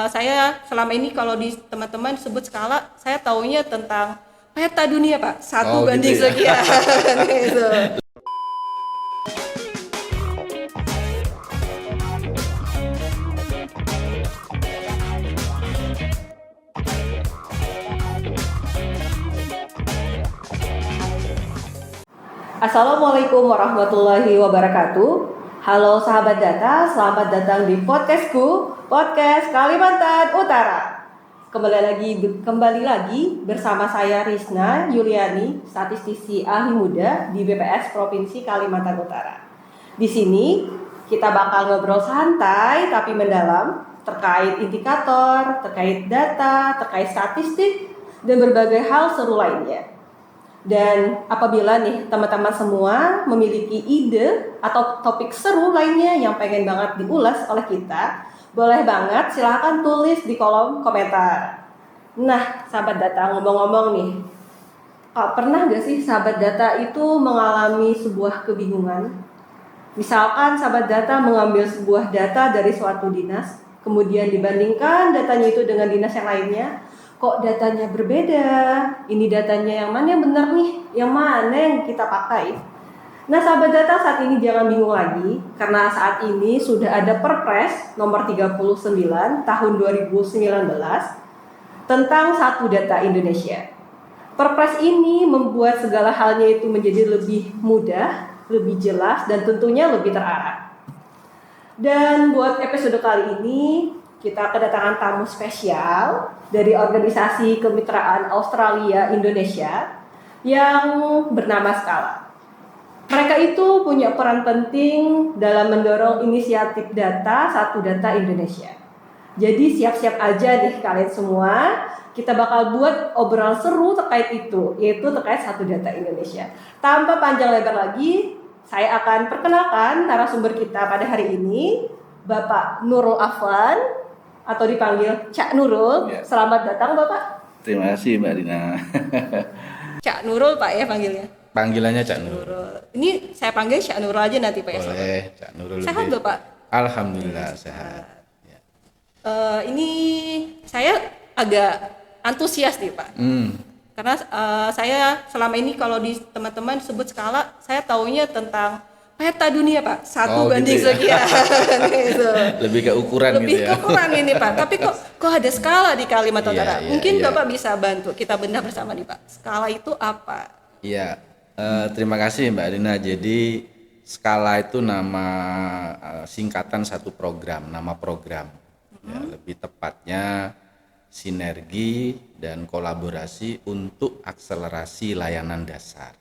Saya selama ini kalau di teman-teman sebut skala, saya taunya tentang peta dunia Pak, satu Oh banding gitu ya. sekian. Gitu. Assalamualaikum warahmatullahi wabarakatuh. Halo sahabat data, selamat datang di podcastku, podcast Kalimantan Utara. Kembali lagi bersama saya Risna Yuliani, statistisi ahli muda di BPS Provinsi Kalimantan Utara. Di sini kita bakal ngobrol santai tapi mendalam terkait indikator, terkait data, terkait statistik, dan berbagai hal seru lainnya. Dan apabila nih teman-teman semua memiliki ide atau topik seru lainnya yang pengen banget diulas oleh kita, boleh banget silahkan tulis di kolom komentar. Nah, sahabat data, ngomong-ngomong nih, pernah gak sih sahabat data itu mengalami sebuah kebingungan? Misalkan sahabat data mengambil sebuah data dari suatu dinas, kemudian dibandingkan datanya itu dengan dinas yang lainnya, kok datanya berbeda? Ini datanya yang mana yang benar nih? Yang mana yang kita pakai? Nah, sahabat data, saat ini jangan bingung lagi karena saat ini sudah ada Perpres nomor 39 tahun 2019 tentang satu data Indonesia. Perpres ini membuat segala halnya itu menjadi lebih mudah, lebih jelas, dan tentunya lebih terarah. Dan buat episode kali ini kita kedatangan tamu spesial dari organisasi kemitraan Australia Indonesia yang bernama Skala. Mereka itu punya peran penting dalam mendorong inisiatif data satu data Indonesia. Jadi siap-siap aja deh kalian semua, kita bakal buat obrolan seru terkait itu, yaitu terkait satu data Indonesia. Tanpa panjang lebar lagi, saya akan perkenalkan narasumber kita pada hari ini, Bapak Nurul Afwan, atau dipanggil Cak Nurul. Ya. Selamat datang Bapak. Terima kasih Mbak Rina. Cak Nurul Pak ya panggilnya. Panggilannya Cak Nurul. Ini saya panggil Cak Nurul aja nanti Pak ya. Boleh, Cak Nurul. Sehat lebih. Bapak? Alhamdulillah sehat. Ya. Ini saya agak antusias nih Pak. Karena saya selama ini kalau di teman-teman sebut skala, saya taunya tentang peta dunia Pak, satu banding gitu ya. sekian. Gitu. Lebih ke ukuran Lebih gitu ya. ke ukuran ini Pak. Tapi kok ada skala di Kalimantan Iya, Utara? iya, Mungkin iya. Bapak bisa bantu kita bedah bersama nih Pak. Skala itu apa? Iya. Terima kasih Mbak Rina. Jadi skala itu nama singkatan satu program, nama program. Ya, lebih tepatnya sinergi dan kolaborasi untuk akselerasi layanan dasar.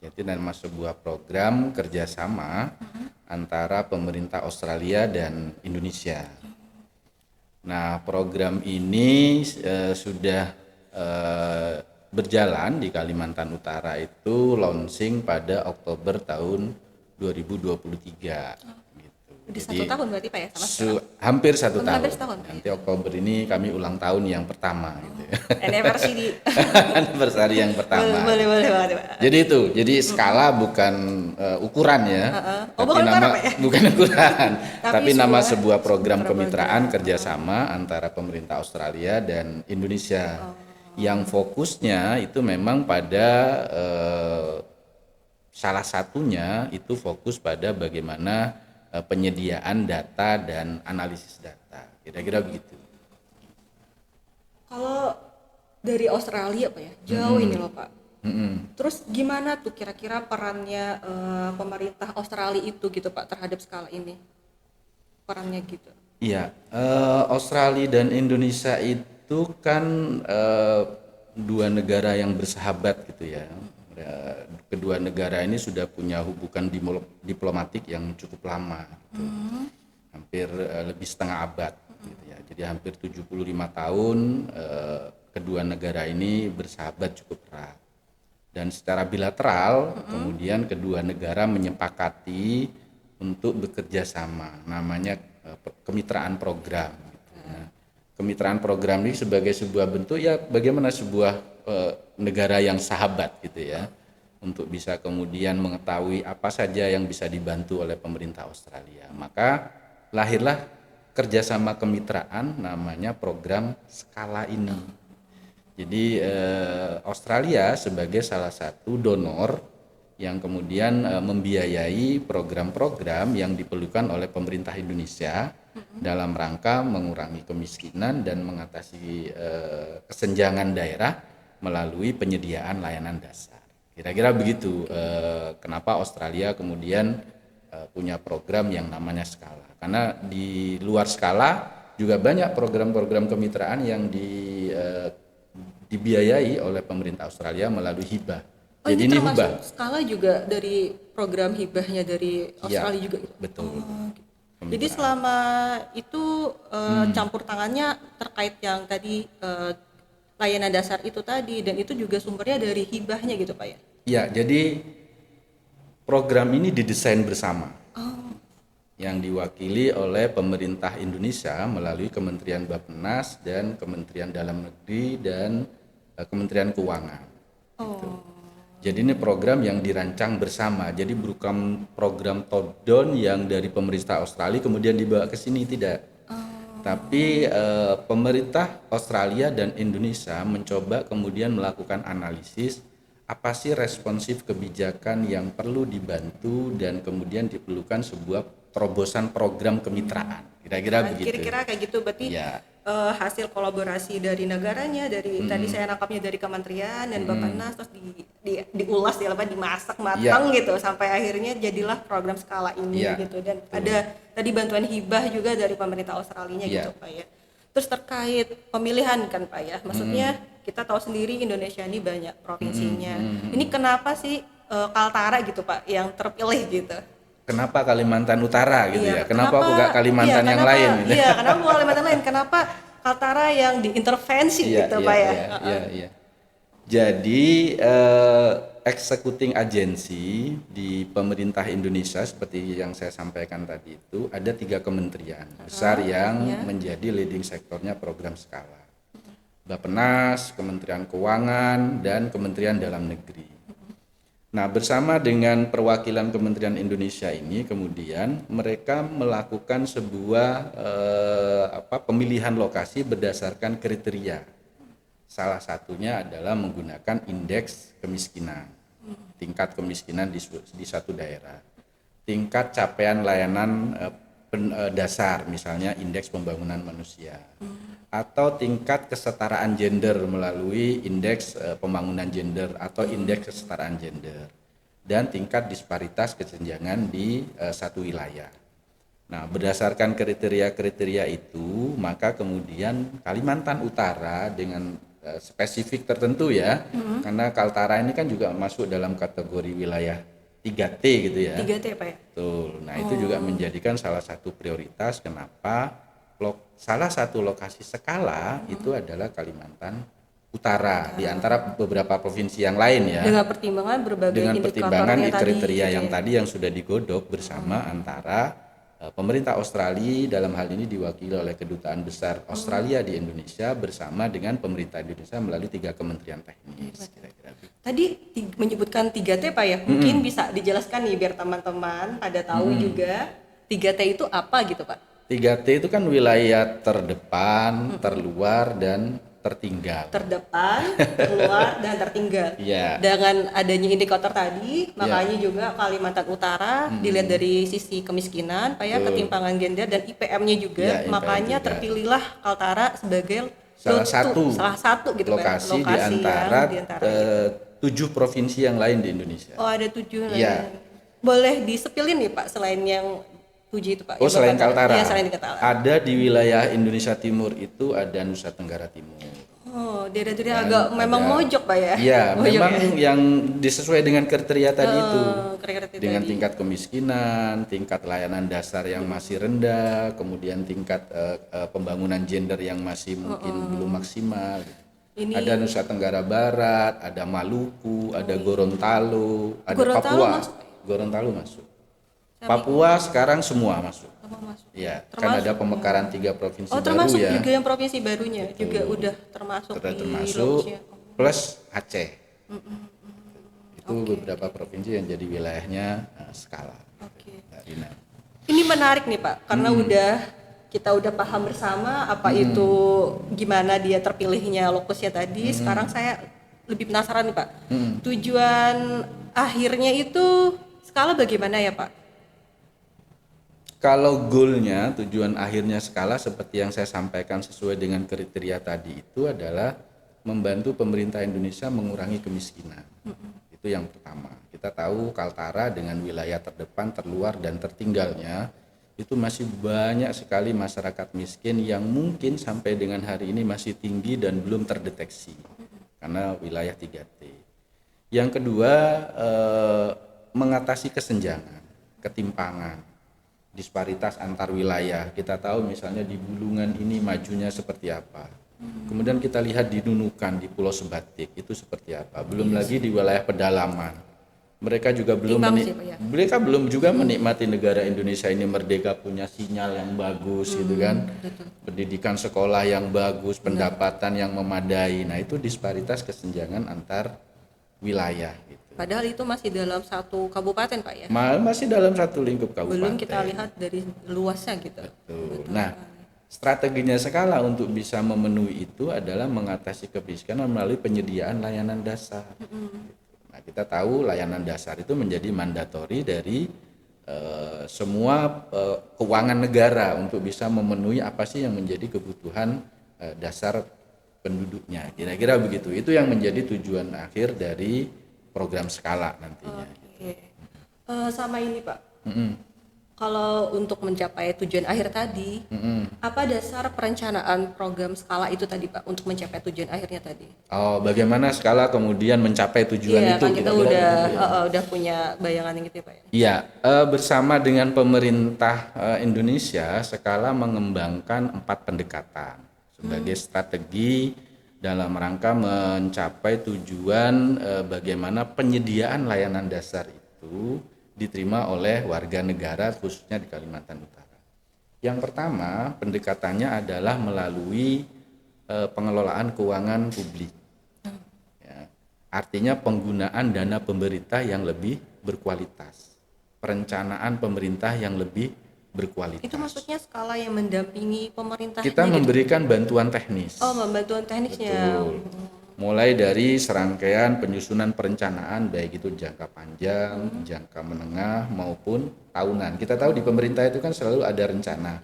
Jadi nama sebuah program kerjasama antara pemerintah Australia dan Indonesia. Nah, program ini sudah berjalan di Kalimantan Utara itu launching pada Oktober tahun 2023. Udah 1 tahun berarti Pak ya sama Hampir satu tahun. Hampir setahun. Nanti Oktober ini kami ulang tahun yang pertama gitu ya. anniversary. Anniversary yang pertama. boleh banget Pak. Jadi itu, jadi skala bukan ukuran ya. Oh, Tapi bukan ukuran, nama Pak ya? bukan ukuran. Tapi nama sebuah program program. kemitraan kerjasama antara pemerintah Australia dan Indonesia. Yang fokusnya itu memang pada salah satunya itu fokus pada bagaimana penyediaan data dan analisis data, kira-kira begitu. Kalau dari Australia Pak ya, jauh ini loh Pak. Terus gimana tuh kira-kira perannya pemerintah Australia itu gitu Pak terhadap skala ini? Perannya gitu. Iya, Australia dan Indonesia itu kan dua negara yang bersahabat gitu ya. Kedua negara ini sudah punya hubungan diplomatik yang cukup lama gitu. Hampir lebih setengah abad gitu ya. Jadi hampir 75 tahun kedua negara ini bersahabat cukup erat. Dan secara bilateral kemudian kedua negara menyepakati untuk bekerja sama, namanya kemitraan program gitu. Nah, kemitraan program ini sebagai sebuah bentuk ya bagaimana sebuah negara yang sahabat gitu ya, untuk bisa kemudian mengetahui apa saja yang bisa dibantu oleh pemerintah Australia. Maka lahirlah kerjasama kemitraan namanya program skala ini. Jadi Australia sebagai salah satu donor yang kemudian membiayai program-program yang diperlukan oleh pemerintah Indonesia dalam rangka mengurangi kemiskinan dan mengatasi kesenjangan daerah melalui penyediaan layanan dasar. Kira-kira begitu kenapa Australia kemudian punya program yang namanya skala. Karena di luar skala juga banyak program-program kemitraan yang dibiayai oleh pemerintah Australia melalui hibah. Oh, Jadi ini hibah. skala juga dari program hibahnya dari Australia Ya, juga. betul. Jadi selama itu campur tangannya terkait yang tadi layanan dasar itu tadi, dan itu juga sumbernya dari hibahnya gitu Pak ya? Ya, jadi program ini didesain bersama. Yang diwakili oleh pemerintah Indonesia melalui Kementerian Bappenas dan Kementerian Dalam Negeri dan Kementerian Keuangan. Gitu. Jadi ini program yang dirancang bersama. Jadi bukan program top down yang dari pemerintah Australia kemudian dibawa ke sini, tidak. Tapi pemerintah Australia dan Indonesia mencoba kemudian melakukan analisis apa sih responsif kebijakan yang perlu dibantu dan kemudian diperlukan sebuah terobosan program kemitraan. Kira-kira begitu. Kira-kira kayak gitu berarti Ya. hasil kolaborasi dari negaranya, dari tadi saya nangkapnya dari kementerian dan Bappenas, terus diulas dimasak matang gitu sampai akhirnya jadilah program skala ini gitu, dan ada tadi bantuan hibah juga dari pemerintah Australinya gitu Pak ya. Terus terkait pemilihan kan Pak ya, maksudnya kita tahu sendiri Indonesia ini banyak provinsinya. Ini kenapa sih Kaltara gitu Pak yang terpilih gitu? Kenapa Kalimantan Utara gitu ya? Kenapa kok gak Kalimantan yang lain gitu? Iya, kenapa bukan Kalimantan lain? Kenapa Kaltara yang diintervensi gitu Pak ya? Iya. Jadi executing agency di pemerintah Indonesia seperti yang saya sampaikan tadi itu ada 3 kementerian besar yang menjadi leading sektornya program skala. Bappenas, Kementerian Keuangan, dan Kementerian Dalam Negeri. Nah, bersama dengan perwakilan Kementerian Indonesia ini kemudian mereka melakukan sebuah pemilihan lokasi berdasarkan kriteria. Salah satunya adalah menggunakan indeks kemiskinan, tingkat kemiskinan di satu daerah, tingkat capaian layanan dasar, misalnya indeks pembangunan manusia, atau tingkat kesetaraan gender melalui indeks pembangunan gender atau indeks kesetaraan gender, dan tingkat disparitas kesenjangan di satu wilayah. Nah, berdasarkan kriteria-kriteria itu, maka kemudian Kalimantan Utara dengan spesifik tertentu ya, karena Kaltara ini kan juga masuk dalam kategori wilayah 3T gitu ya. 3T Pak ya? Betul. Nah, itu juga menjadikan salah satu prioritas kenapa salah satu lokasi skala itu adalah Kalimantan Utara di antara beberapa provinsi yang lain ya. Dengan pertimbangan berbagai Dengan pertimbangan kriteria tadi, yang tadi yang sudah digodok bersama antara pemerintah Australia, dalam hal ini diwakili oleh Kedutaan Besar Australia di Indonesia bersama dengan pemerintah Indonesia melalui 3 kementerian teknis. Kira-kira. Tadi menyebutkan 3T Pak ya, mungkin bisa dijelaskan nih biar teman-teman pada tahu juga 3T itu apa gitu Pak? 3T itu kan wilayah terdepan, terluar, dan tertinggal. Terdepan, terluar, dan tertinggal. Iya. Dengan adanya indikator tadi, makanya juga Kalimantan Utara dilihat dari sisi kemiskinan, Pak ya, ketimpangan gender dan IPM-nya juga, Iya, IPM makanya juga. terpilihlah Kaltara sebagai salah satu gitu lokasi, Pak, di antara gitu. 7 provinsi yang lain di Indonesia. Oh, ada 7 Iya. Boleh disepilin nih Pak selain yang 7 itu Pak? Oh, selain Kaltara. Iya, selain Kaltara. Ada di wilayah Indonesia Timur itu ada Nusa Tenggara Timur. Oh, daerah-daerah agak memang mojok Pak ya? Iya, Mojok memang ya? yang disesuai dengan kriteria tadi itu. Kriteria Dengan tadi. tingkat kemiskinan, tingkat layanan dasar yang masih rendah, kemudian tingkat pembangunan gender yang masih mungkin belum maksimal. Ada Nusa Tenggara Barat, ada Maluku, ada Gorontalo, ada Gorontalo Papua. masuk? Gorontalo masuk. Papua sekarang semua masuk. Masuk. Ya, kan ada pemekaran 3 provinsi baru termasuk ya. juga yang provinsi barunya juga udah termasuk Sudah di termasuk lognya. plus Aceh. Itu beberapa provinsi yang jadi wilayahnya skala. Oke. Mbak Rina. Ini menarik nih Pak, karena udah kita udah paham bersama apa itu gimana dia terpilihnya lokusnya tadi. Sekarang saya lebih penasaran nih Pak. Tujuan akhirnya itu skala bagaimana ya Pak? Kalau goalnya, tujuan akhirnya skala seperti yang saya sampaikan sesuai dengan kriteria tadi itu adalah membantu pemerintah Indonesia mengurangi kemiskinan. Itu yang pertama. Kita tahu Kaltara dengan wilayah terdepan, terluar, dan tertinggalnya itu masih banyak sekali masyarakat miskin yang mungkin sampai dengan hari ini masih tinggi dan belum terdeteksi karena wilayah 3T. Yang kedua, mengatasi kesenjangan, ketimpangan, disparitas antar wilayah. Kita tahu misalnya di Bulungan ini majunya seperti apa. Kemudian kita lihat di Nunukan, di Pulau Sebatik itu seperti apa. Belum lagi di wilayah pedalaman. Mereka juga mereka belum juga menikmati negara Indonesia ini merdeka, punya sinyal yang bagus gitu kan. Pendidikan sekolah yang bagus, pendapatan yang memadai. Nah, itu disparitas kesenjangan antar wilayah gitu. Padahal itu masih dalam satu kabupaten Pak ya? Masih dalam satu lingkup kabupaten. Belum kita lihat dari luasnya gitu. Betul. Nah, strateginya skala untuk bisa memenuhi itu adalah mengatasi kemiskinan melalui penyediaan layanan dasar. Nah, kita tahu layanan dasar itu menjadi mandatori dari semua keuangan negara untuk bisa memenuhi apa sih yang menjadi kebutuhan dasar penduduknya. Kira-kira begitu. Itu yang menjadi tujuan akhir dari program skala nantinya. Sama ini Pak. Kalau untuk mencapai tujuan akhir tadi, apa dasar perencanaan program skala itu tadi Pak untuk mencapai tujuan akhirnya tadi? Oh, bagaimana skala kemudian mencapai tujuan itu? Kan kita udah punya bayangan gitu ya Pak ya? Iya, bersama dengan pemerintah Indonesia, skala mengembangkan 4 pendekatan sebagai strategi dalam rangka mencapai tujuan bagaimana penyediaan layanan dasar itu diterima oleh warga negara khususnya di Kalimantan Utara. Yang pertama, pendekatannya adalah melalui pengelolaan keuangan publik. Ya, artinya penggunaan dana pemerintah yang lebih berkualitas, perencanaan pemerintah yang lebih berkualitas. Itu maksudnya skala yang mendampingi pemerintah. Kita memberikan bantuan teknis. Oh, bantuan teknisnya. Betul. Mulai dari serangkaian penyusunan perencanaan baik itu jangka panjang, jangka menengah maupun tahunan. Kita tahu di pemerintah itu kan selalu ada rencana.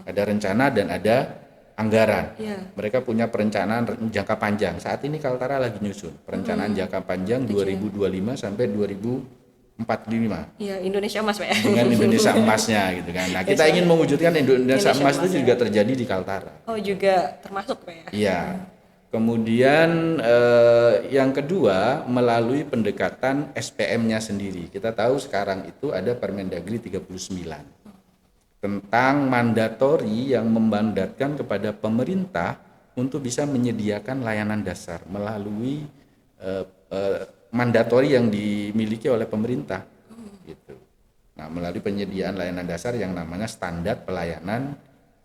Ada rencana dan ada anggaran. Mereka punya perencanaan jangka panjang. Saat ini Kaltara lagi nyusun perencanaan jangka panjang 2025 sampai 2045. Iya, Indonesia Emas Pak ya. Dengan Indonesia Emasnya gitu kan. Nah, kita ingin mewujudkan Indonesia Emas itu juga terjadi di Kaltara. Oh, juga termasuk Pak ya. Iya. Kemudian yang kedua melalui pendekatan SPM-nya sendiri. Kita tahu sekarang itu ada Permendagri 39 tentang mandatori yang memandatkan kepada pemerintah untuk bisa menyediakan layanan dasar melalui mandatori yang dimiliki oleh pemerintah gitu. Nah, melalui penyediaan layanan dasar yang namanya standar pelayanan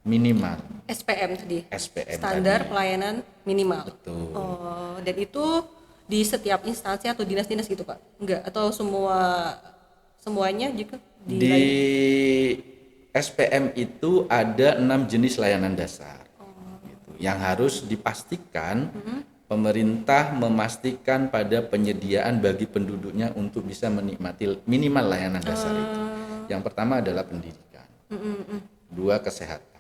minimal. SPM tadi. SPM Standar tadi. Pelayanan Minimal. Betul. Oh, dan itu di setiap instansi atau dinas-dinas gitu Pak? Enggak, atau semuanya juga di SPM itu ada 6 jenis layanan dasar. Gitu. Yang harus dipastikan pemerintah memastikan pada penyediaan bagi penduduknya untuk bisa menikmati minimal layanan dasar itu. Yang pertama adalah pendidikan, dua kesehatan.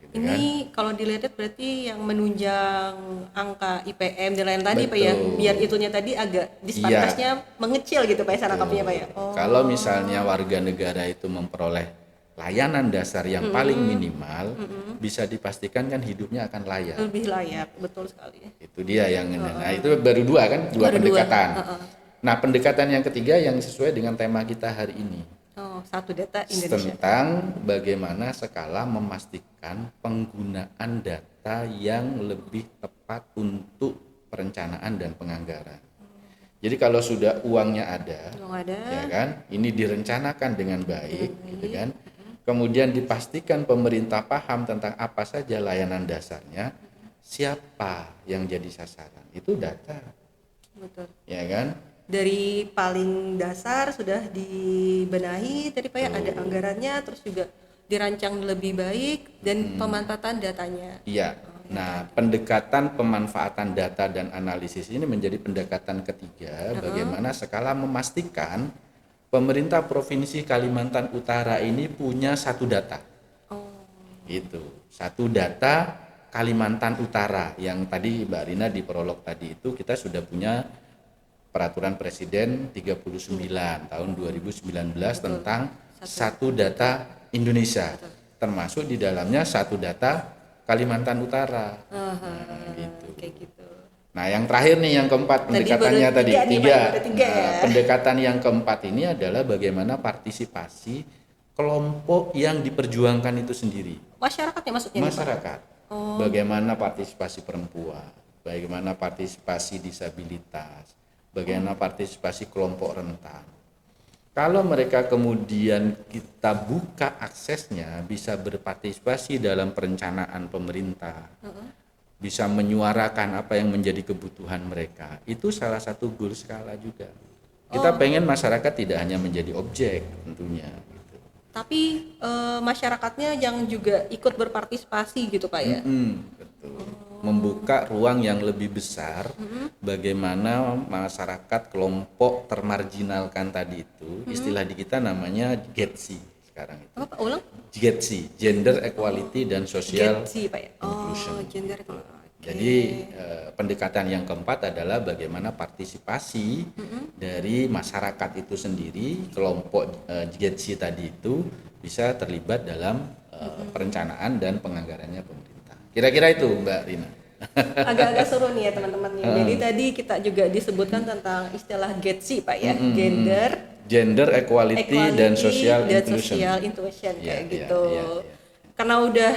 Gitu ini kan? Kalau dilihat berarti yang menunjang angka IPM dan lain tadi Pak ya, biar itunya tadi agak disparitasnya mengecil gitu Pak ya, nangkapnya Pak ya. Kalau misalnya warga negara itu memperoleh layanan dasar yang paling minimal, bisa dipastikan kan hidupnya akan layak. Lebih layak, betul sekali. Itu dia yang nah itu baru dua kan, dua pendekatan. Nah, pendekatan yang ketiga yang sesuai dengan tema kita hari ini. Satu data Indonesia. Tentang bagaimana skala memastikan penggunaan data yang lebih tepat untuk perencanaan dan penganggaran. Jadi kalau sudah uangnya ada, ya kan, ini direncanakan dengan baik, gitu kan. Kemudian dipastikan pemerintah paham tentang apa saja layanan dasarnya, siapa yang jadi sasaran, itu data. Betul. Ya kan? Dari paling dasar sudah dibenahi tadi Pak ya, ada anggarannya, terus juga dirancang lebih baik dan pemanfaatan datanya. Iya. Nah, pendekatan pemanfaatan data dan analisis ini menjadi pendekatan ketiga, bagaimana skala memastikan pemerintah Provinsi Kalimantan Utara ini punya satu data. Gitu. Satu data Kalimantan Utara yang tadi Mbak Rina di prolog tadi itu kita sudah punya Peraturan Presiden 39 tahun 2019 tentang satu data Indonesia. Termasuk di dalamnya satu data Kalimantan Utara. Gitu. Kayak gitu. Nah, yang terakhir nih yang keempat pendekatannya baru tiga nih, Pak, baru tiga ya. Pendekatan yang keempat ini adalah bagaimana partisipasi kelompok yang diperjuangkan itu sendiri. Masyarakatnya maksudnya nih, Pak? Masyarakat. Bagaimana partisipasi perempuan, bagaimana partisipasi disabilitas, bagaimana partisipasi kelompok rentan. Kalau mereka kemudian kita buka aksesnya, bisa berpartisipasi dalam perencanaan pemerintah, bisa menyuarakan apa yang menjadi kebutuhan mereka. Itu salah satu goal skala juga. Kita pengen masyarakat tidak hanya menjadi objek tentunya. Gitu. Tapi masyarakatnya yang juga ikut berpartisipasi gitu Pak ya? Betul. Membuka ruang yang lebih besar bagaimana masyarakat kelompok termarginalkan tadi itu, istilah di kita namanya GETSI sekarang itu. Apa Pak ulang? GETSI, Gender Equality dan Social GETSI Pak ya? Inclusion. Gender Equality. Jadi pendekatan yang keempat adalah bagaimana partisipasi dari masyarakat itu sendiri, kelompok GETSI tadi itu bisa terlibat dalam perencanaan dan penganggarannya pemerintah. Kira-kira itu Mbak Rina. Agak-agak seru nih ya teman-teman nih. Jadi tadi kita juga disebutkan tentang istilah GETSI Pak ya, Gender Equality dan Social Inclusion. Kayak gitu. Karena udah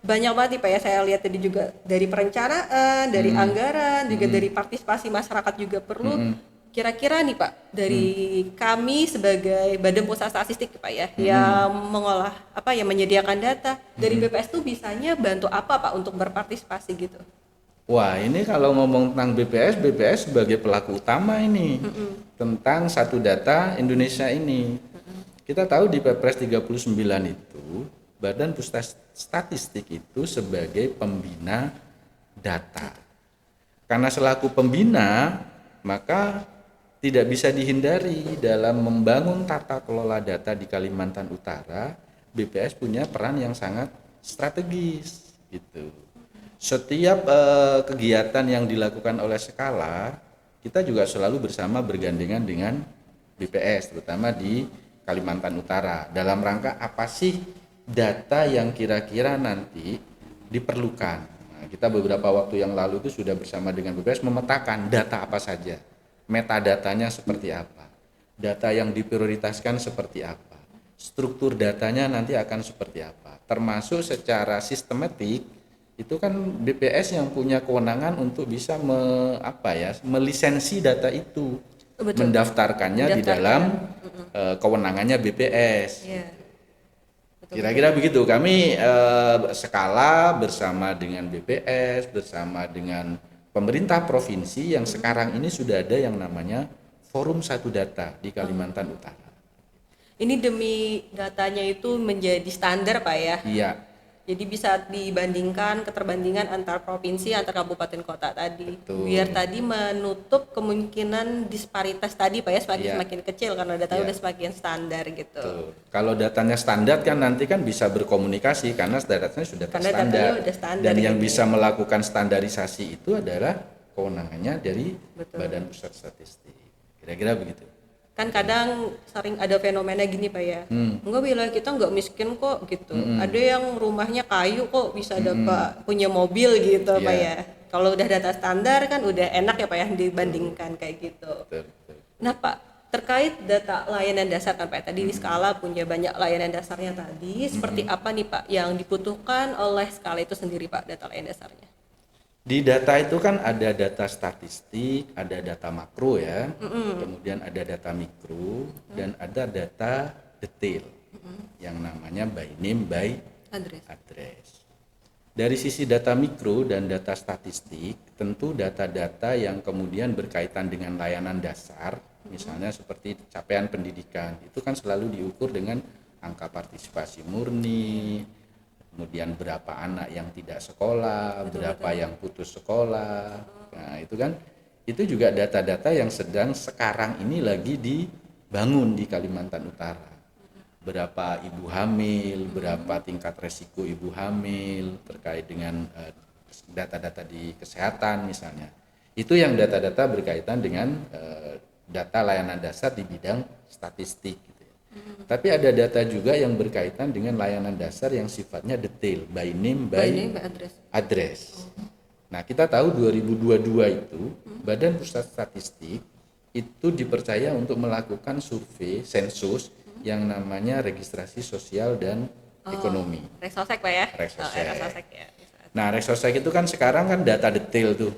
banyak banget nih Pak ya, saya lihat tadi juga dari perencanaan, dari anggaran, juga dari partisipasi masyarakat juga perlu. Kira-kira nih Pak, dari kami sebagai Badan Pusat Statistik Pak ya, yang mengolah yang menyediakan data dari BPS tuh bisanya bantu apa Pak untuk berpartisipasi gitu? Wah, ini kalau ngomong tentang BPS sebagai pelaku utama ini tentang satu data Indonesia ini. Kita tahu di Perpres 39 itu Badan Pusat Statistik itu sebagai pembina data. Karena selaku pembina, maka tidak bisa dihindari dalam membangun tata kelola data di Kalimantan Utara, BPS punya peran yang sangat strategis gitu. Setiap kegiatan yang dilakukan oleh skala, kita juga selalu bersama bergandengan dengan BPS, terutama di Kalimantan Utara. Dalam rangka apa sih data yang kira-kira nanti diperlukan? Nah, kita beberapa waktu yang lalu itu sudah bersama dengan BPS memetakan data apa saja. Metadatanya seperti apa, data yang diprioritaskan seperti apa, struktur datanya nanti akan seperti apa, termasuk secara sistematik itu kan BPS yang punya kewenangan untuk bisa melisensi data itu. Betul. Mendaftarkannya di dalam kewenangannya BPS. Yeah. Kira-kira begitu. Kami skala bersama dengan BPS, bersama dengan pemerintah provinsi yang sekarang ini sudah ada yang namanya Forum Satu Data di Kalimantan Utara. Ini demi datanya itu menjadi standar Pak ya? Iya. Jadi bisa dibandingkan keterbandingan antar provinsi, antar kabupaten kota tadi. Betul. Biar tadi menutup kemungkinan disparitas tadi Pak ya, semakin kecil karena datanya udah semakin standar gitu. Betul. Kalau datanya standar kan nanti kan bisa berkomunikasi karena datanya sudah terstandar. Dan yang bisa melakukan standarisasi itu adalah kewenangannya dari Badan Pusat Statistik. Kira-kira begitu. Kan kadang sering ada fenomena gini Pak ya, enggak wilayah kita enggak miskin kok gitu, ada yang rumahnya kayu kok bisa dapat punya mobil gitu Pak ya. Kalau udah data standar kan udah enak ya Pak ya dibandingkan kayak gitu. Nah Pak, terkait data layanan dasar kan Pak, tadi di skala punya banyak layanan dasarnya tadi, seperti apa nih Pak yang dibutuhkan oleh skala itu sendiri Pak, data layanan dasarnya? Di data itu kan ada data statistik, ada data makro ya, kemudian ada data mikro, dan ada data detail yang namanya by name, by address. Dari sisi data mikro dan data statistik, tentu data-data yang kemudian berkaitan dengan layanan dasar, misalnya seperti capaian pendidikan, itu kan selalu diukur dengan angka partisipasi murni, kemudian berapa anak yang tidak sekolah, berapa yang putus sekolah. Nah, itu juga data-data yang sedang sekarang ini lagi dibangun di Kalimantan Utara. Berapa ibu hamil, berapa tingkat resiko ibu hamil terkait dengan data-data di kesehatan misalnya. Itu yang data-data berkaitan dengan data layanan dasar di bidang statistik gitu ya. Tapi ada data juga yang berkaitan dengan layanan dasar yang sifatnya detail, by name by address. Nah, kita tahu 2022 itu Badan Pusat Statistik itu dipercaya untuk melakukan survei sensus yang namanya registrasi sosial dan ekonomi. Reksosek Pak ya? Reksosek. Reksosek ya. Nah, Reksosek itu kan sekarang kan data detail tuh.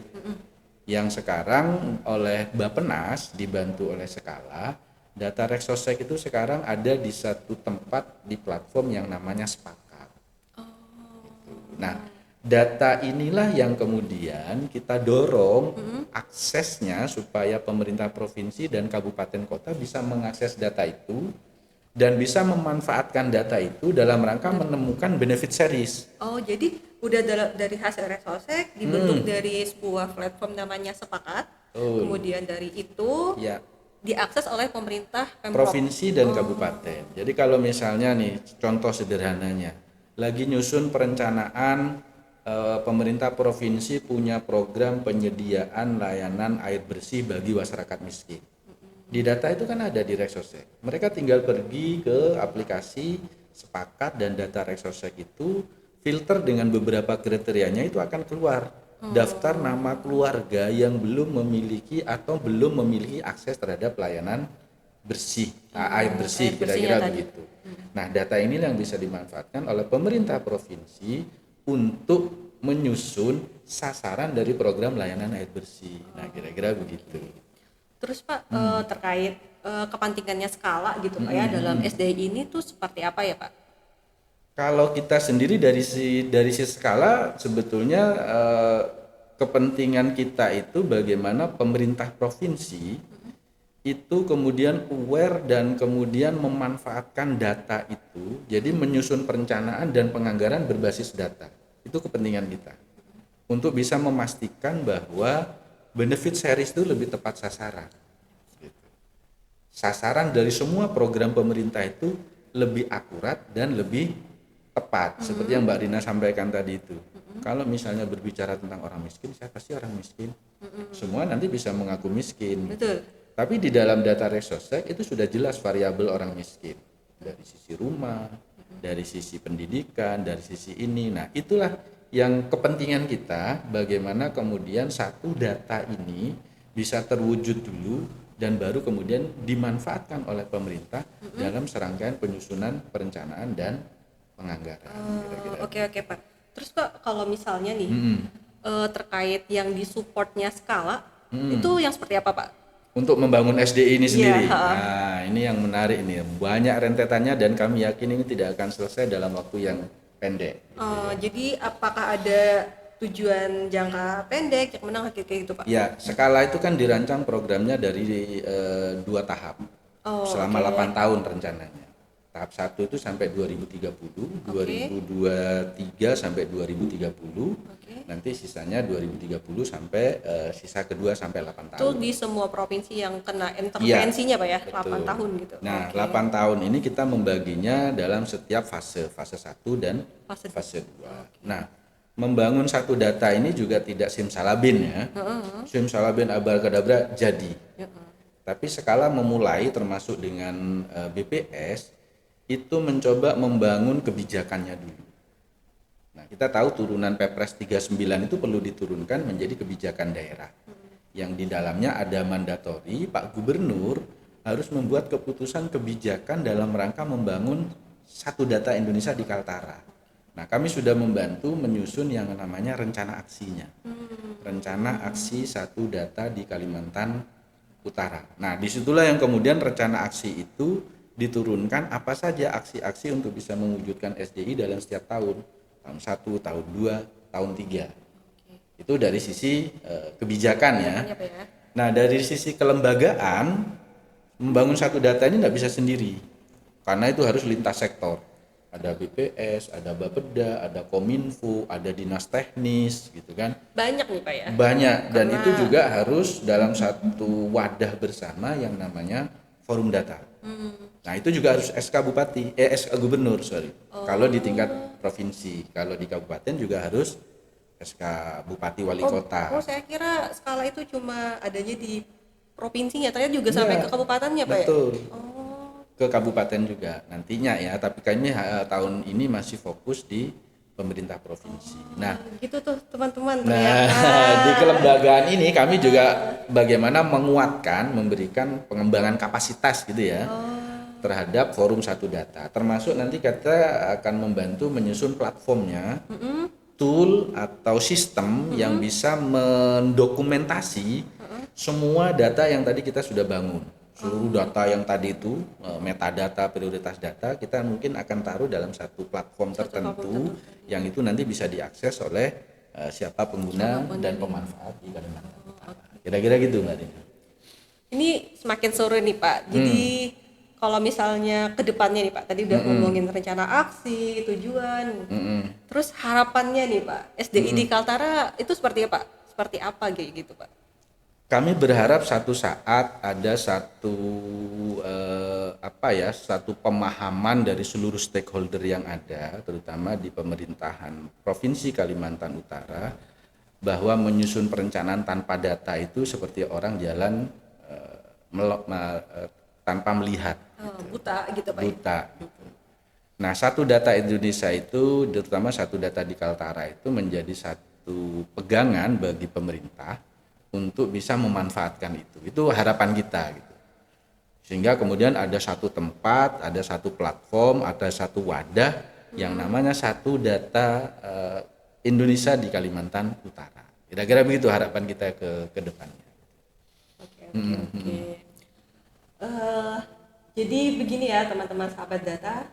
Yang sekarang oleh Bappenas dibantu oleh Skala, data Reksosek itu sekarang ada di satu tempat di platform yang namanya Sepakat. Gitu. Nah, data inilah yang kemudian kita dorong aksesnya supaya pemerintah provinsi dan kabupaten kota bisa mengakses data itu dan bisa memanfaatkan data itu dalam rangka menemukan benefit series. Oh, jadi udah dari hasil Reksosek dibentuk dari sebuah platform namanya Sepakat. Kemudian dari itu Ya, diakses oleh pemerintah Pemprov. provinsi dan kabupaten. Jadi kalau misalnya nih contoh sederhananya, lagi nyusun perencanaan pemerintah provinsi punya program penyediaan layanan air bersih bagi masyarakat miskin. Di data itu kan ada di Reksosek. Mereka tinggal pergi ke aplikasi Sepakat dan data Reksosek itu filter dengan beberapa kriterianya itu akan keluar daftar nama keluarga yang belum memiliki atau belum memiliki akses terhadap layanan bersih, air bersih kira-kira begitu. Nah, data ini yang bisa dimanfaatkan oleh pemerintah provinsi untuk menyusun sasaran dari program layanan air bersih. Nah, kira-kira begitu. Terus Pak, terkait kepentingannya Skala gitu Pak ya dalam SDI ini tuh seperti apa ya Pak? Kalau kita sendiri dari si Skala sebetulnya kepentingan kita itu bagaimana pemerintah provinsi itu kemudian aware dan kemudian memanfaatkan data itu, jadi menyusun perencanaan dan penganggaran berbasis data. Itu kepentingan kita untuk bisa memastikan bahwa benefit series itu lebih tepat sasaran. Sasaran dari semua program pemerintah itu lebih akurat dan lebih tepat. Seperti yang Mbak Rina sampaikan tadi itu. Kalau misalnya berbicara tentang orang miskin, siapa sih orang miskin? Semua nanti bisa mengaku miskin. Betul. Tapi di dalam data Reksosek itu sudah jelas variabel orang miskin. Dari sisi rumah, dari sisi pendidikan, dari sisi ini. Nah, itulah yang kepentingan kita, bagaimana kemudian satu data ini bisa terwujud dulu dan baru kemudian dimanfaatkan oleh pemerintah dalam serangkaian penyusunan perencanaan dan penganggaran. Oke Pak. Terus Pak, kalau misalnya nih terkait yang disupportnya Skala itu yang seperti apa Pak? Untuk membangun SDI ini sendiri. Iya, Nah, ini yang menarik nih. Banyak rentetannya dan kami yakin ini tidak akan selesai dalam waktu yang pendek. Jadi apakah ada tujuan jangka pendek, yang menengah kayak gitu Pak? Ya, Skala itu kan dirancang programnya dari 2 tahap selama 8 tahun rencananya. Tahap 1 itu sampai 2030, 2023 sampai 2030, nanti sisanya 2030 sampai sisa kedua sampai 8 tahun. Itu di semua provinsi yang kena intervensinya Pak ya, 8 tahun gitu. Nah, 8 tahun ini kita membaginya dalam setiap fase 1 dan fase 2. Nah, membangun satu data ini juga tidak simsalabim ya. Simsalabim abracadabra jadi. Tapi Skala memulai termasuk dengan BPS itu mencoba membangun kebijakannya dulu. Nah, kita tahu turunan Perpres 39 itu perlu diturunkan menjadi kebijakan daerah. Yang di dalamnya ada mandatori, Pak Gubernur harus membuat keputusan kebijakan dalam rangka membangun satu data Indonesia di Kaltara. Nah, kami sudah membantu menyusun yang namanya rencana aksinya. Rencana aksi satu data di Kalimantan Utara. Nah, disitulah yang kemudian rencana aksi itu diturunkan apa saja aksi-aksi untuk bisa mewujudkan SDI dalam setiap tahun. Tahun 1, tahun 2, tahun 3. Itu dari sisi kebijakan ya. Nah, dari sisi kelembagaan, membangun satu data ini tidak bisa sendiri. karena itu harus lintas sektor. Ada BPS, ada Bapeda, ada Kominfo, ada dinas teknis gitu kan. Banyak nih Pak ya. Banyak, dan Karena- itu juga harus dalam satu wadah bersama yang namanya forum data. Nah itu juga harus SK Bupati, SK Gubernur sorry. Kalau di tingkat provinsi, kalau di kabupaten juga harus SK Bupati Wali Kota. Oh, saya kira skala itu cuma adanya di provinsinya, ternyata juga sampai Iya, ke kabupatennya Pak ya. betul. Oh. Ke kabupaten juga nantinya ya, tapi kayaknya tahun ini masih fokus di pemerintah provinsi. Nah, Gitu tuh teman-teman nah ternyata. di kelembagaan ini kami juga bagaimana menguatkan, memberikan pengembangan kapasitas gitu ya terhadap forum satu data. Termasuk nanti kita akan membantu menyusun platformnya, tool atau sistem yang bisa mendokumentasi semua data yang tadi kita sudah bangun. Seluruh data yang tadi itu, metadata, prioritas data, kita mungkin akan taruh dalam satu platform tertentu yang itu nanti bisa diakses oleh siapa pengguna dan pemanfaat di Kalimantan Utara. Kira-kira gitu Mbak Dina. Ini semakin sore nih Pak. Jadi kalau misalnya ke depannya nih Pak, tadi udah ngomongin rencana aksi, tujuan. Terus harapannya nih Pak, SDI di Kaltara itu seperti apa? Seperti apa kayak gitu Pak? Kami berharap satu saat ada satu satu pemahaman dari seluruh stakeholder yang ada, terutama di pemerintahan Provinsi Kalimantan Utara, bahwa menyusun perencanaan tanpa data itu seperti orang jalan tanpa melihat, Buta gitu Pak. buta. Gitu. Nah, satu data Indonesia itu, terutama satu data di Kaltara itu menjadi satu pegangan bagi pemerintah untuk bisa memanfaatkan itu. Itu harapan kita gitu. Sehingga kemudian ada satu tempat, ada satu platform, ada satu wadah yang namanya satu data Indonesia di Kalimantan Utara. Kira-kira begitu harapan kita ke depannya. Oke. Jadi begini ya teman-teman sahabat data.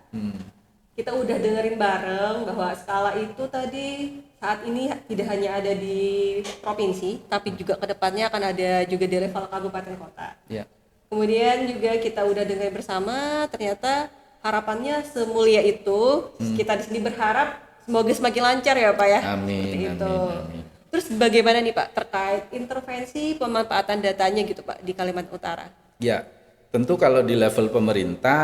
Kita udah dengerin bareng bahwa skala itu tadi saat ini tidak hanya ada di provinsi, tapi juga kedepannya akan ada juga di level kabupaten kota. Ya. Kemudian juga kita udah dengar bersama, ternyata harapannya semulia itu. Kita di sini berharap semoga semakin lancar ya Pak ya. Amin, Seperti itu. amin. Terus bagaimana nih Pak terkait intervensi pemanfaatan datanya gitu Pak di Kalimantan Utara? Ya, tentu kalau di level pemerintah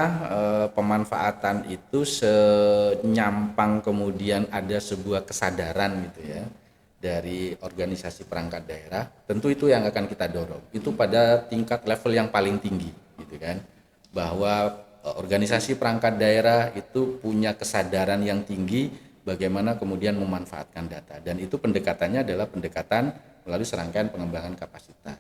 pemanfaatan itu senyampang kemudian ada sebuah kesadaran gitu ya dari organisasi perangkat daerah, tentu itu yang akan kita dorong. Itu pada tingkat level yang paling tinggi gitu kan. Bahwa organisasi perangkat daerah itu punya kesadaran yang tinggi bagaimana kemudian memanfaatkan data, dan itu pendekatannya adalah pendekatan melalui serangkaian pengembangan kapasitas.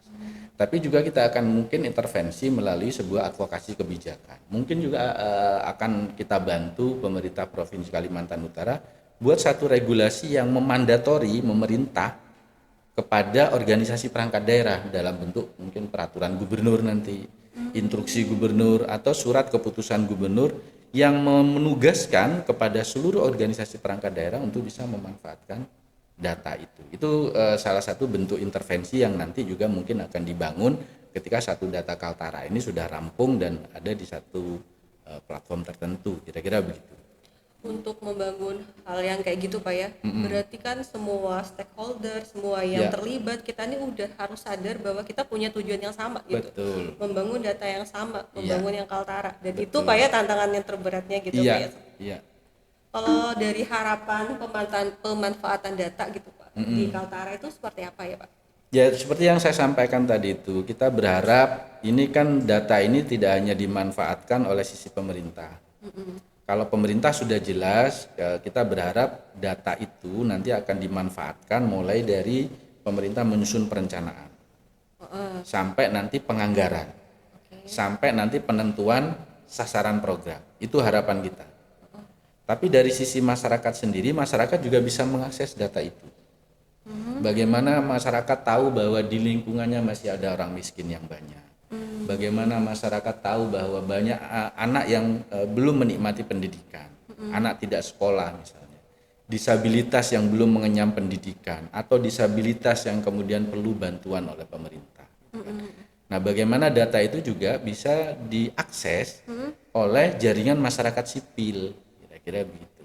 Tapi juga kita akan mungkin intervensi melalui sebuah advokasi kebijakan. Mungkin juga akan kita bantu pemerintah Provinsi Kalimantan Utara buat satu regulasi yang memandatori memerintah kepada organisasi perangkat daerah dalam bentuk mungkin peraturan gubernur nanti, instruksi gubernur atau surat keputusan gubernur yang menugaskan kepada seluruh organisasi perangkat daerah untuk bisa memanfaatkan data itu. Itu salah satu bentuk intervensi yang nanti juga mungkin akan dibangun ketika satu data Kaltara ini sudah rampung dan ada di satu platform tertentu. Kira-kira begitu. Untuk membangun hal yang kayak gitu Pak ya, berarti kan semua stakeholder, semua yang terlibat, kita ini udah harus sadar bahwa kita punya tujuan yang sama gitu. Betul. Membangun data yang sama, membangun yang Kaltara. Dan itu Pak ya tantangan yang terberatnya gitu Pak ya. Iya. Kalau dari harapan pemanfaatan data gitu Pak, di Kaltara itu seperti apa ya Pak? Ya, seperti yang saya sampaikan tadi itu, kita berharap ini kan data ini tidak hanya dimanfaatkan oleh sisi pemerintah. Kalau pemerintah sudah jelas, kita berharap data itu nanti akan dimanfaatkan mulai dari pemerintah menyusun perencanaan, sampai nanti penganggaran, sampai nanti penentuan sasaran program. Itu harapan kita. Tapi dari sisi masyarakat sendiri, masyarakat juga bisa mengakses data itu. Bagaimana masyarakat tahu bahwa di lingkungannya masih ada orang miskin yang banyak. Bagaimana masyarakat tahu bahwa banyak anak yang belum menikmati pendidikan, anak tidak sekolah misalnya, disabilitas yang belum mengenyam pendidikan, atau disabilitas yang kemudian perlu bantuan oleh pemerintah. Nah, bagaimana data itu juga bisa diakses oleh jaringan masyarakat sipil, kira-kira begitu.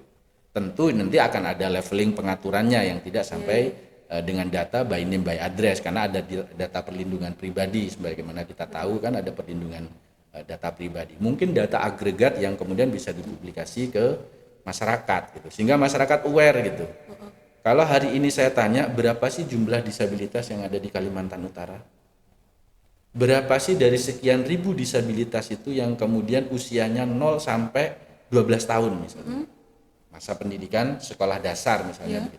Tentu nanti akan ada leveling pengaturannya yang tidak sampai dengan data by name by address, karena ada data perlindungan pribadi sebagaimana kita tahu kan ada perlindungan data pribadi. Mungkin data agregat yang kemudian bisa dipublikasi ke masyarakat gitu, sehingga masyarakat aware gitu. Kalau hari ini saya tanya berapa sih jumlah disabilitas yang ada di Kalimantan Utara? Berapa sih dari sekian ribu disabilitas itu yang kemudian usianya 0 sampai 12 tahun misalnya. Masa pendidikan sekolah dasar misalnya.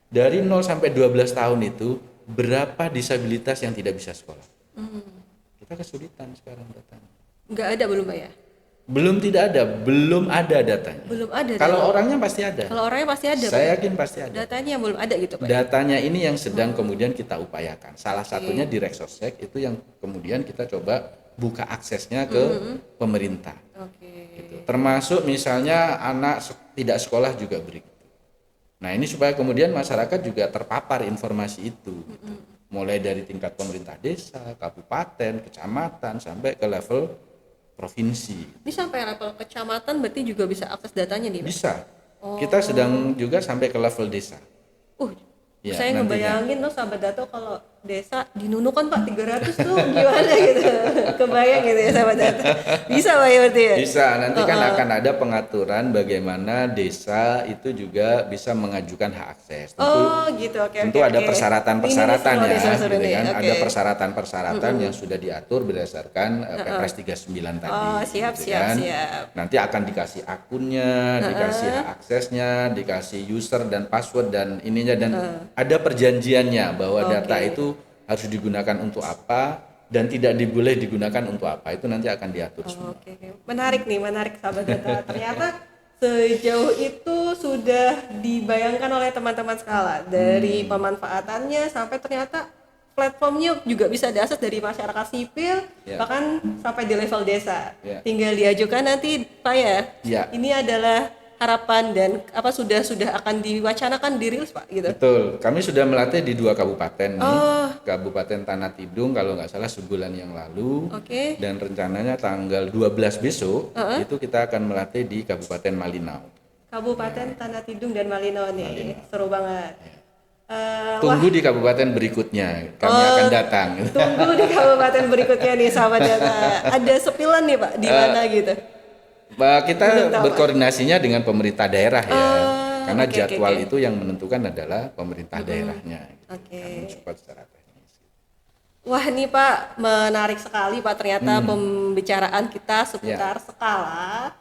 Dari 0 sampai 12 tahun itu berapa disabilitas yang tidak bisa sekolah? Kita kesulitan sekarang datanya. Nggak ada belum Pak ya? Belum belum ada datanya. Belum ada. Kalau orangnya pasti ada. Kalau orangnya pasti ada. Saya yakin pasti ada. Datanya yang belum ada gitu Pak. Datanya ini yang sedang kemudian kita upayakan. Salah satunya di Reksosek itu yang kemudian kita coba buka aksesnya ke pemerintah. Gitu. Termasuk misalnya anak tidak sekolah juga begitu. Nah ini supaya kemudian masyarakat juga terpapar informasi itu. Gitu. Mulai dari tingkat pemerintah desa, kabupaten, kecamatan sampai ke level provinsi. Ini sampai level kecamatan berarti juga bisa akses datanya nih Pak? Bisa. Kita sedang juga sampai ke level desa. Ya, saya nantinya. ngebayangin loh sahabat Dato kalau desa dinunukan Pak 300 tuh gimana gitu. Kebayang gitu ya sahabat Dato. Bisa Pak ya berarti ya? Bisa, nanti kan akan ada pengaturan bagaimana desa itu juga bisa mengajukan hak akses. Tentu, gitu. Oke. tentu ada persyaratan-persyaratan ya, gitu kan. Okay. Ada persyaratan-persyaratan yang sudah diatur berdasarkan Kepres 39 tadi. Siap. Nanti akan dikasih akunnya, dikasih hak aksesnya, dikasih user dan password dan ininya dan ada perjanjiannya bahwa data itu harus digunakan untuk apa dan tidak boleh digunakan untuk apa, itu nanti akan diatur semua. Menarik sahabat data. Ternyata sejauh itu sudah dibayangkan oleh teman-teman skala dari pemanfaatannya sampai ternyata platformnya juga bisa diakses dari masyarakat sipil bahkan sampai di level desa. Tinggal diajukan nanti Pak ya. Ini adalah harapan dan apa sudah akan diwacanakan dirilis Pak gitu. Betul, kami sudah melatih di 2 kabupaten nih. Kabupaten Tanah Tidung kalau nggak salah sebulan yang lalu. Dan rencananya tanggal 12 besok itu kita akan melatih di Kabupaten Malinau. Kabupaten Tanah Tidung dan Malinau nih. Seru banget. Tunggu di kabupaten berikutnya, kami akan datang. Tunggu di kabupaten berikutnya nih sahabat data. Ada sepilan nih Pak di mana gitu. Kita berkoordinasinya dengan pemerintah daerah ya, karena jadwal itu yang menentukan adalah pemerintah daerahnya. Kami support secara teknis. Wah ini Pak menarik sekali Pak, ternyata pembicaraan kita seputar skala.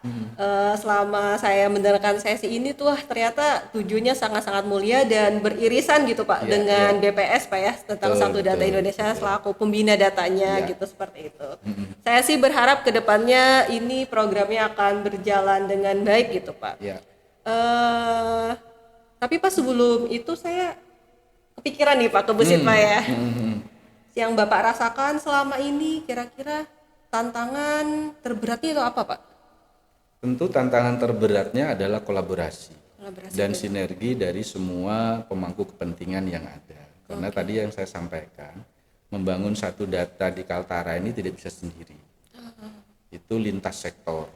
Selama saya mendengarkan sesi ini tuh ternyata tujuannya sangat-sangat mulia dan beririsan gitu Pak dengan BPS Pak ya, tentang Satu Data Indonesia selaku pembina datanya gitu, seperti itu. Saya sih berharap kedepannya ini programnya akan berjalan dengan baik gitu Pak. Tapi Pak sebelum itu saya kepikiran nih Pak, kebesit Pak ya. Yang Bapak rasakan selama ini kira-kira tantangan terberatnya itu apa Pak? Tentu tantangan terberatnya adalah kolaborasi dan sinergi dari semua pemangku kepentingan yang ada. Karena tadi yang saya sampaikan, membangun satu data di Kaltara ini tidak bisa sendiri. Itu lintas sektor.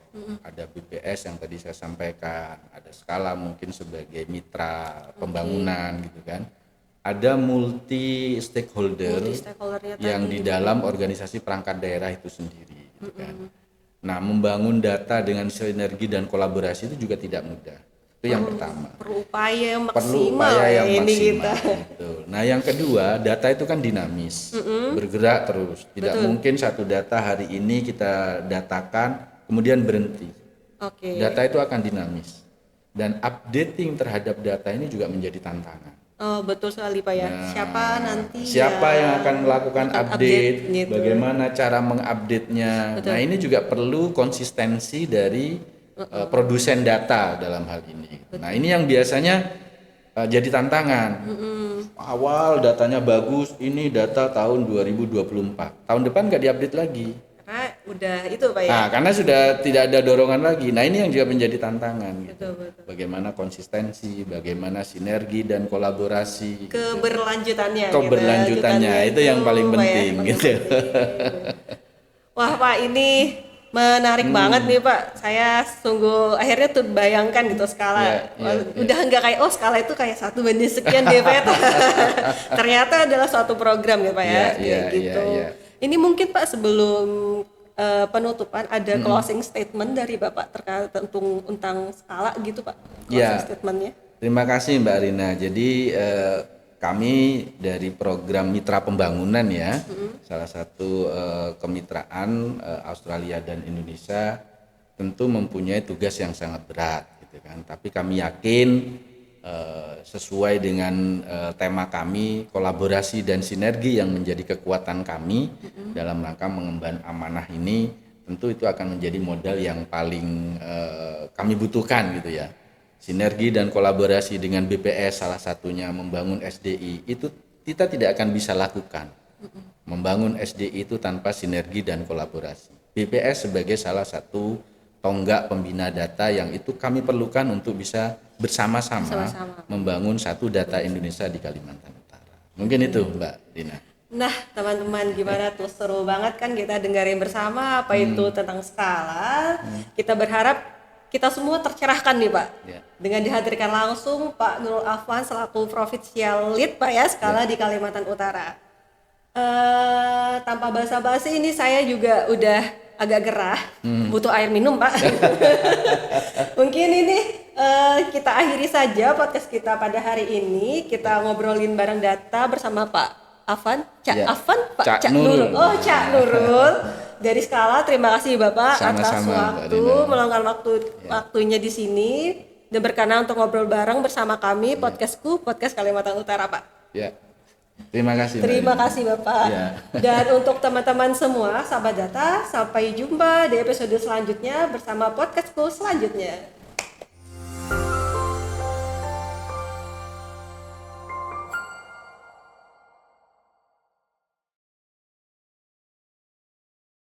Ada BPS yang tadi saya sampaikan, ada skala mungkin sebagai mitra pembangunan gitu kan. Ada multi stakeholder yang di dalam organisasi perangkat daerah itu sendiri gitu kan. Nah, membangun data dengan sinergi dan kolaborasi itu juga tidak mudah. Itu yang pertama. Perlu upaya yang maksimal. Gitu. Nah, yang kedua, data itu kan dinamis, bergerak terus. Tidak mungkin satu data hari ini kita datakan kemudian berhenti. Data itu akan dinamis. Dan updating terhadap data ini juga menjadi tantangan. Betul sekali Pak ya. Siapa yang akan melakukan update gitu. Bagaimana cara mengupdate-nya. Nah, ini juga perlu konsistensi dari produsen data dalam hal ini. Nah, ini yang biasanya jadi tantangan. Awal datanya bagus, ini data tahun 2024. Tahun depan nggak diupdate lagi. Karena udah itu Pak ya. Nah, karena sudah tidak ada dorongan lagi. Nah, ini yang juga menjadi tantangan. Gitu. Bagaimana konsistensi, bagaimana sinergi dan kolaborasi. Keberlanjutannya. Itu yang paling penting gitu. Wah Pak, ini Menarik banget nih Pak. Saya sungguh akhirnya tuh bayangkan gitu skala. Udah nggak kayak skala itu kayak 1:sekian DPT. Ternyata adalah suatu program ya Pak ya. Kayak gitu. Ini mungkin Pak sebelum penutupan ada closing statement dari Bapak terkait tentang skala gitu Pak. Closing statementnya. Terima kasih Mbak Rina. Jadi kami dari program Mitra Pembangunan ya, salah satu kemitraan Australia dan Indonesia tentu mempunyai tugas yang sangat berat gitu kan. Tapi kami yakin sesuai dengan tema kami, kolaborasi dan sinergi yang menjadi kekuatan kami dalam rangka mengemban amanah ini, tentu itu akan menjadi modal yang paling kami butuhkan gitu ya. Sinergi dan kolaborasi dengan BPS salah satunya membangun SDI itu kita tidak akan bisa lakukan. Membangun SDI itu tanpa sinergi dan kolaborasi. BPS sebagai salah satu tonggak pembina data yang itu kami perlukan untuk bisa bersama-sama membangun satu data Indonesia di Kalimantan Utara. Mungkin itu Mbak Dina. Nah teman-teman gimana tuh, seru banget kan kita dengerin bersama apa itu tentang skala. Kita berharap kita semua tercerahkan nih Pak, dengan dihadirkan langsung Pak Nurul Afwan selaku Provincial Lead Pak ya skala di Kalimantan Utara. Tanpa basa-basi ini saya juga udah agak gerah, butuh air minum Pak. Mungkin ini kita akhiri saja podcast kita pada hari ini. Kita ngobrolin bareng data bersama Pak Afwan, Cak Nurul. Oh Cak Nurul. Dari Skala, terima kasih Bapak atas waktu, meluangkan waktunya di sini dan berkenan untuk ngobrol bareng bersama kami podcast Kalimantan Utara Pak. Ya, terima kasih. Terima kasih Bapak. Dan untuk teman-teman semua, sahabat data, sampai jumpa di episode selanjutnya bersama podcastku selanjutnya.